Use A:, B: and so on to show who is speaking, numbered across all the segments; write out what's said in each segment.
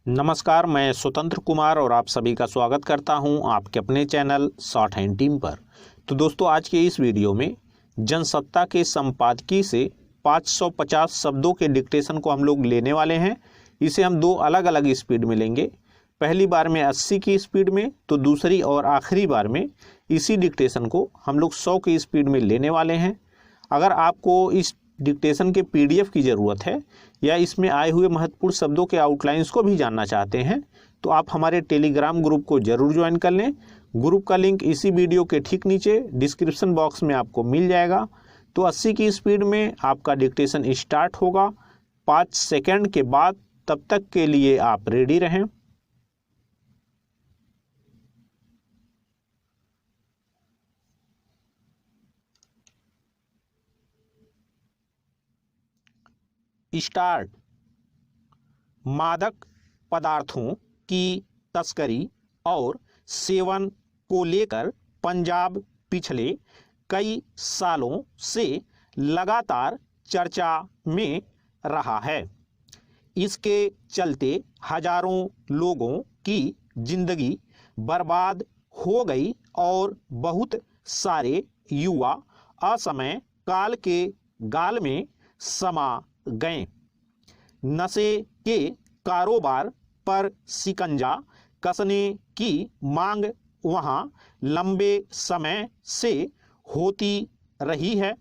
A: नमस्कार, मैं स्वतंत्र कुमार और आप सभी का स्वागत करता हूं आपके अपने चैनल शॉर्ट हैंड टीम पर। तो दोस्तों, आज के इस वीडियो में जनसत्ता के संपादकीय से 550 शब्दों के डिक्टेशन को हम लोग लेने वाले हैं। इसे हम दो अलग अलग स्पीड में लेंगे। पहली बार में 80 की स्पीड में, तो दूसरी और आखिरी बार में इसी डिक्टेशन को हम लोग 100 की स्पीड में लेने वाले हैं। अगर आपको इस डिक्टेशन के PDF की ज़रूरत है या इसमें आए हुए महत्वपूर्ण शब्दों के आउटलाइंस को भी जानना चाहते हैं तो आप हमारे टेलीग्राम ग्रुप को जरूर ज्वाइन कर लें। ग्रुप का लिंक इसी वीडियो के ठीक नीचे डिस्क्रिप्शन बॉक्स में आपको मिल जाएगा। तो 80 की स्पीड में आपका डिक्टेशन स्टार्ट होगा 5 सेकंड के बाद। तब तक के लिए आप रेडी रहें। स्टार्ट। मादक पदार्थों की तस्करी और सेवन को लेकर पंजाब पिछले कई सालों से लगातार चर्चा में रहा है। इसके चलते हजारों लोगों की जिंदगी बर्बाद हो गई और बहुत सारे युवा असमय काल के गाल में समा गए। नशे के कारोबार पर शिकंजा कसने की मांग वहां लंबे समय से होती रही है,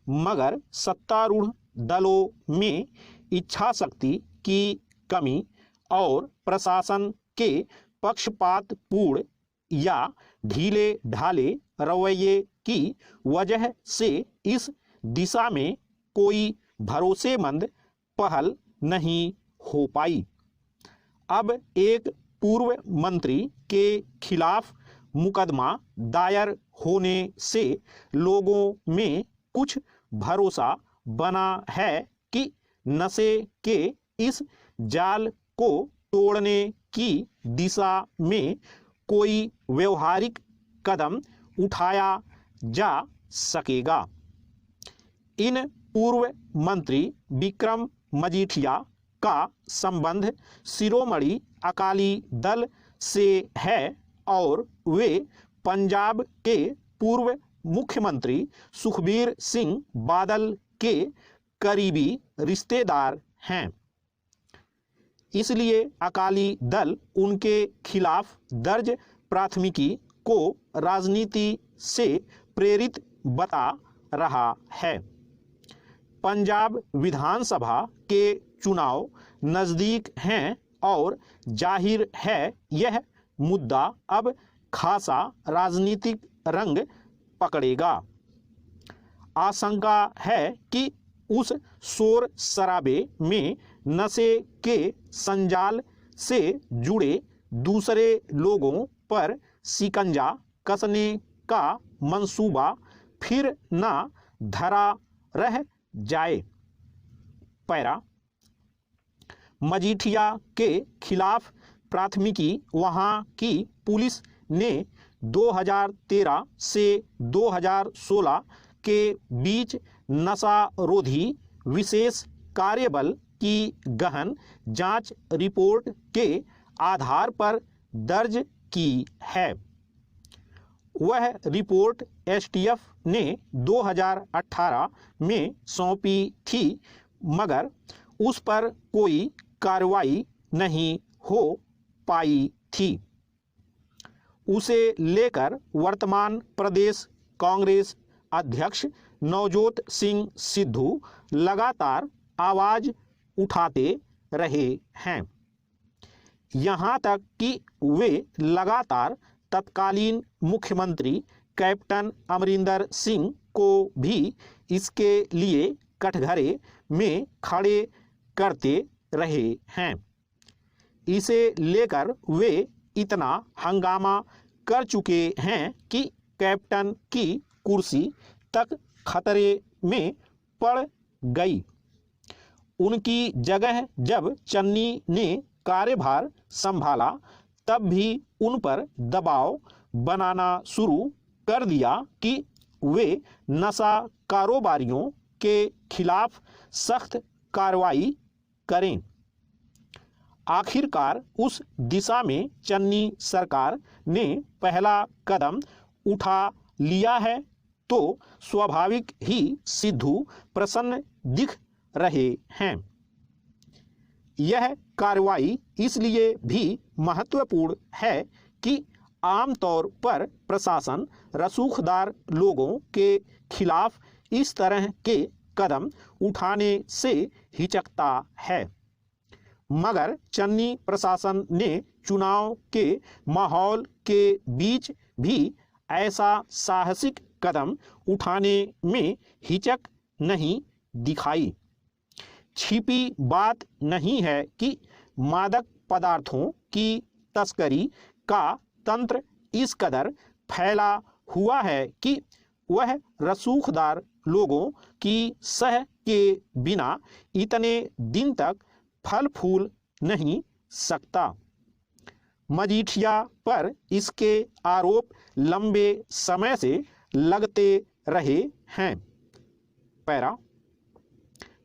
A: मगर सत्तारूढ़ दलों में इच्छा शक्ति की कमी और प्रशासन के पक्षपातपूर्ण या ढीले ढाले रवैये की वजह से इस दिशा में कोई भरोसेमंद पहल नहीं हो पाई। अब एक पूर्व मंत्री के खिलाफ मुकदमा दायर होने से लोगों में कुछ भरोसा बना है कि नशे के इस जाल को तोड़ने की दिशा में कोई व्यवहारिक कदम उठाया जा सकेगा। इन पूर्व मंत्री विक्रम मजीठिया का संबंध शिरोमणि अकाली दल से है और वे पंजाब के पूर्व मुख्यमंत्री सुखबीर सिंह बादल के करीबी रिश्तेदार हैं। इसलिए अकाली दल उनके खिलाफ दर्ज प्राथमिकी को राजनीति से प्रेरित बता रहा है। पंजाब विधानसभा के चुनाव नज़दीक हैं और जाहिर है यह मुद्दा अब खासा राजनीतिक रंग पकड़ेगा। आशंका है कि उस शोर शराबे में नशे के संजाल से जुड़े दूसरे लोगों पर शिकंजा कसने का मंसूबा फिर ना धरा रह जाए। पैरा। मजीठिया के खिलाफ प्राथमिकी वहां की पुलिस ने 2013 से 2016 के बीच नशारोधी विशेष कार्यबल की गहन जांच रिपोर्ट के आधार पर दर्ज की है। वह रिपोर्ट STF ने 2018 में सौंपी थी, मगर उस पर कोई कार्रवाई नहीं हो पाई थी। उसे लेकर वर्तमान प्रदेश कांग्रेस अध्यक्ष नवजोत सिंह सिद्धू लगातार आवाज उठाते रहे हैं। यहाँ तक कि वे लगातार तत्कालीन मुख्यमंत्री कैप्टन अमरिंदर सिंह को भी इसके लिए कटघरे में खड़े करते रहे हैं। इसे लेकर वे इतना हंगामा कर चुके हैं कि कैप्टन की कुर्सी तक खतरे में पड़ गई। उनकी जगह जब चन्नी ने कार्यभार संभाला तब भी उन पर दबाव बनाना शुरू कर दिया कि वे नशा कारोबारियों के खिलाफ सख्त कार्रवाई करें। आखिरकार उस दिशा में चन्नी सरकार ने पहला कदम उठा लिया है, तो स्वाभाविक ही सिद्धू प्रसन्न दिख रहे हैं। यह कार्रवाई इसलिए भी महत्वपूर्ण है कि आमतौर पर प्रशासन रसूखदार लोगों के खिलाफ इस तरह के कदम उठाने से हिचकता है, मगर चन्नी प्रशासन ने चुनाव के माहौल के बीच भी ऐसा साहसिक कदम उठाने में हिचक नहीं दिखाई। छिपी बात नहीं है कि मादक पदार्थों की तस्करी का तंत्र इस कदर फैला हुआ है कि वह रसूखदार लोगों की सह के बिना इतने दिन तक फल फूल नहीं सकता। मजीठिया पर इसके आरोप लंबे समय से लगते रहे हैं। पैरा,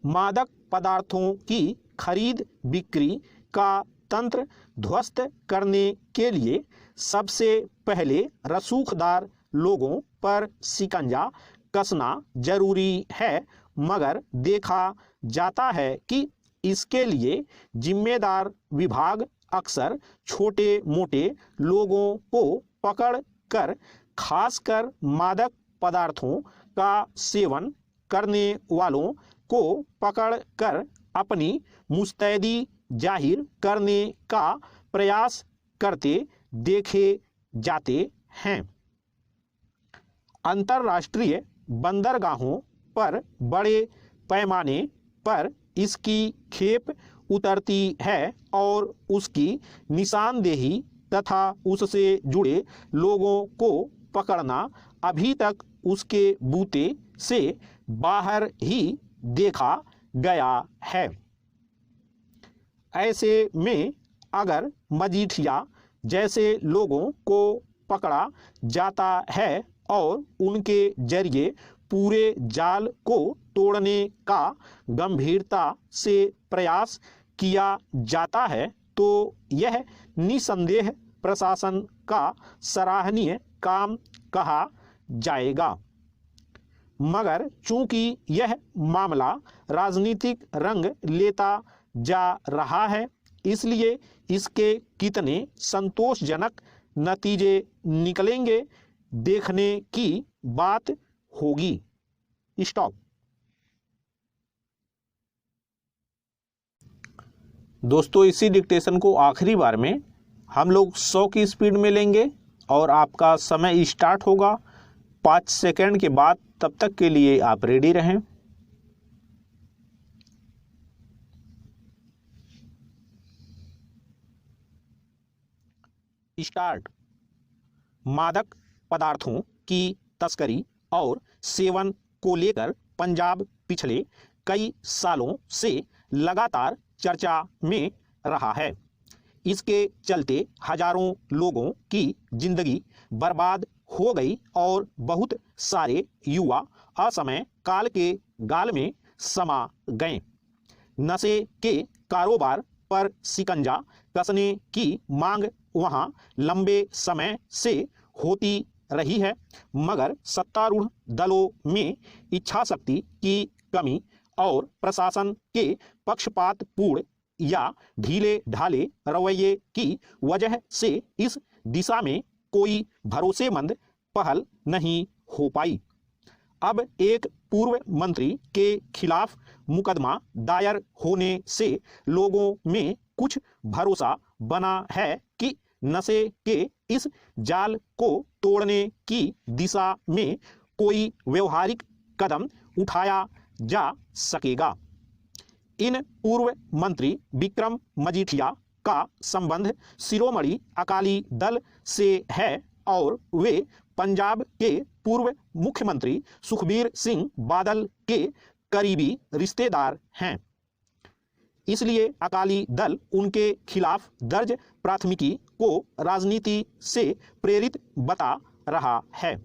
A: मादक पदार्थों की खरीद बिक्री का तंत्र ध्वस्त करने के लिए सबसे पहले रसूखदार लोगों पर शिकंजा कसना जरूरी है, मगर देखा जाता है कि इसके लिए जिम्मेदार विभाग अक्सर छोटे मोटे लोगों को पकड़ कर खासकर मादक पदार्थों का सेवन करने वालों को पकड़ कर अपनी मुस्तैदी जाहिर करने का प्रयास करते देखे जाते हैं। अंतर्राष्ट्रीय बंदरगाहों पर बड़े पैमाने पर इसकी खेप उतरती है और उसकी निशानदेही तथा उससे जुड़े लोगों को पकड़ना अभी तक उसके बूते से बाहर ही देखा गया है। ऐसे में अगर मजीठिया जैसे लोगों को पकड़ा जाता है और उनके जरिए पूरे जाल को तोड़ने का गंभीरता से प्रयास किया जाता है, तो यह निसंदेह प्रशासन का सराहनीय काम कहा जाएगा। मगर चूंकि यह मामला राजनीतिक रंग लेता जा रहा है, इसलिए इसके कितने संतोषजनक नतीजे निकलेंगे देखने की बात होगी। स्टॉप। दोस्तों, इसी डिक्टेशन को आखिरी बार में हम लोग 100 की स्पीड में लेंगे और आपका समय स्टार्ट होगा 5 सेकंड के बाद। तब तक के लिए आप रेडी रहें। स्टार्ट। मादक पदार्थों की तस्करी और सेवन को लेकर पंजाब पिछले कई सालों से लगातार चर्चा में रहा है। इसके चलते हजारों लोगों की जिंदगी बर्बाद हो गई और बहुत सारे युवा असमय काल के गाल में समा गए। नशे के कारोबार पर शिकंजा कसने की मांग वहां लंबे समय से होती रही है, मगर सत्तारूढ़ दलों में इच्छा शक्ति की कमी और प्रशासन के पक्षपातपूर्ण या ढीले ढाले रवैये की वजह से इस दिशा में कोई भरोसेमंद पहल नहीं हो पाई। अब एक पूर्व मंत्री के खिलाफ मुकदमा दायर होने से लोगों में कुछ भरोसा बना है कि नशे के इस जाल को तोड़ने की दिशा में कोई व्यवहारिक कदम उठाया जा सकेगा। इन पूर्व मंत्री विक्रम मजीठिया का संबंध शिरोमणि अकाली दल से है और वे पंजाब के पूर्व मुख्यमंत्री सुखबीर सिंह बादल के करीबी रिश्तेदार हैं। इसलिए अकाली दल उनके खिलाफ दर्ज प्राथमिकी को राजनीति से प्रेरित बता रहा है।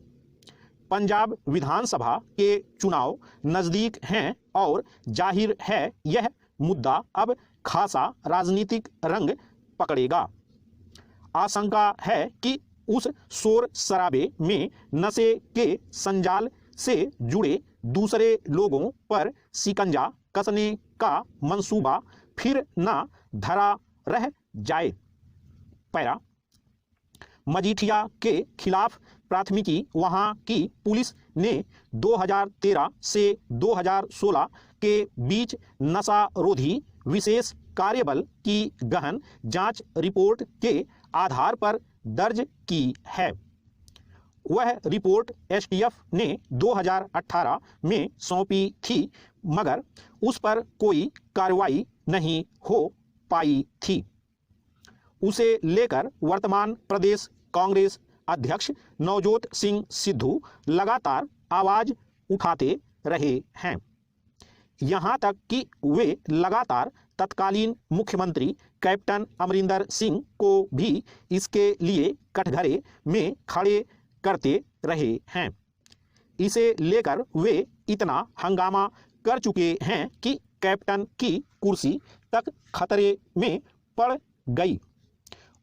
A: पंजाब विधानसभा के चुनाव नजदीक हैं और जाहिर है यह मुद्दा अब खासा राजनीतिक रंग पकड़ेगा। आशंका है कि उस शोर शराबे में नशे के संजाल से जुड़े दूसरे लोगों पर शिकंजा कसने का मंसूबा फिर न धरा रह जाए। पैरा, मजीठिया के खिलाफ प्राथमिकी वहां की पुलिस ने 2013 से 2016 के बीच नशारोधी विशेष कार्यबल की गहन जांच रिपोर्ट के आधार पर दर्ज की है। वह रिपोर्ट एसटीएफ ने 2018 में सौंपी थी, मगर उस पर कोई कार्रवाई नहीं हो पाई थी। उसे लेकर वर्तमान प्रदेश कांग्रेस अध्यक्ष नवजोत सिंह सिद्धू लगातार आवाज उठाते रहे हैं, यहां तक कि वे लगातार तत्कालीन मुख्यमंत्री कैप्टन अमरिंदर सिंह को भी इसके लिए कटघरे में खड़े करते रहे हैं। इसे लेकर वे इतना हंगामा कर चुके हैं कि कैप्टन की कुर्सी तक खतरे में पड़ गई।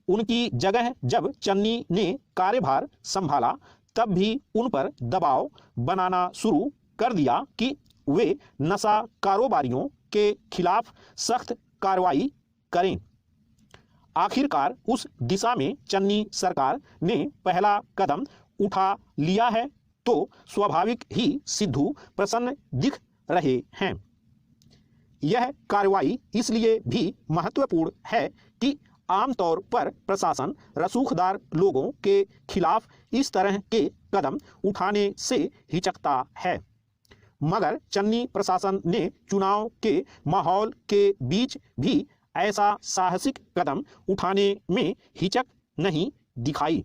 A: उनकी जगह जब चन्नी ने कार्यभार संभाला तब भी उन पर दबाव बनाना शुरू कर दिया कि वे नशा कारोबारियों के खिलाफ सख्त कार्रवाई करें। आखिरकार उस दिशा में चन्नी सरकार ने पहला कदम उठा लिया है, तो स्वाभाविक ही सिद्धू प्रसन्न दिख रहे हैं। यह कार्रवाई इसलिए भी महत्वपूर्ण है कि आमतौर पर प्रशासन रसूखदार लोगों के खिलाफ इस तरह के कदम उठाने से हिचकता है, मगर चन्नी प्रशासन ने चुनाव के माहौल के बीच भी ऐसा साहसिक कदम उठाने में हिचक नहीं दिखाई।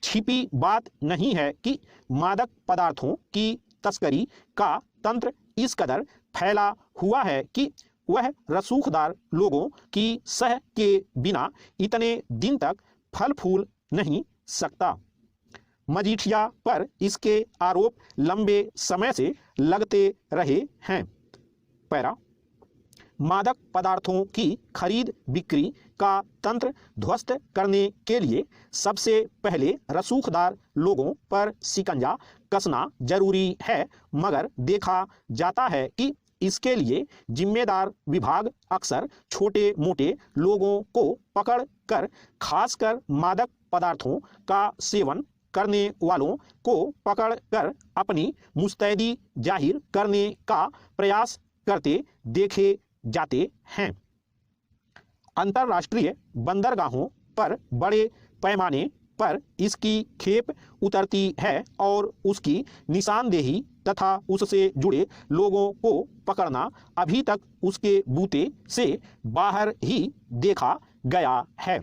A: छिपी बात नहीं है कि मादक पदार्थों की तस्करी का तंत्र इस कदर फैला हुआ है कि वह रसूखदार लोगों की सह के बिना इतने दिन तक फल फूल नहीं सकता। मजीठिया पर इसके आरोप लंबे समय से लगते रहे हैं। पैरा, मादक पदार्थों की खरीद बिक्री का तंत्र ध्वस्त करने के लिए सबसे पहले रसूखदार लोगों पर शिकंजा कसना जरूरी है, मगर देखा जाता है कि इसके लिए जिम्मेदार विभाग अक्सर छोटे मोटे लोगों को पकड़ कर खासकर मादक पदार्थों का सेवन करने वालों को पकड़ कर अपनी मुस्तैदी जाहिर करने का प्रयास करते देखे जाते हैं। अंतर्राष्ट्रीय बंदरगाहों पर बड़े पैमाने पर इसकी खेप उतरती है और उसकी निशानदेही तथा उससे जुड़े लोगों को पकड़ना अभी तक उसके बूते से बाहर ही देखा गया है।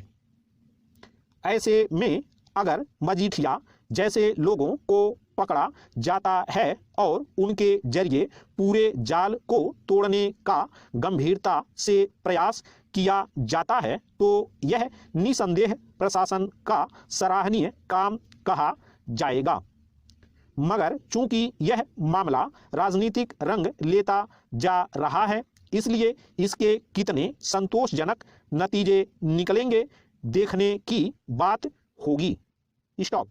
A: ऐसे में अगर मजीठिया जैसे लोगों को पकड़ा जाता है और उनके जरिए पूरे जाल को तोड़ने का गंभीरता से प्रयास किया जाता है, तो यह निसंदेह प्रशासन का सराहनीय काम कहा जाएगा। मगर चूंकि यह मामला राजनीतिक रंग लेता जा रहा है, इसलिए इसके कितने संतोषजनक नतीजे निकलेंगे देखने की बात होगी। स्टॉप।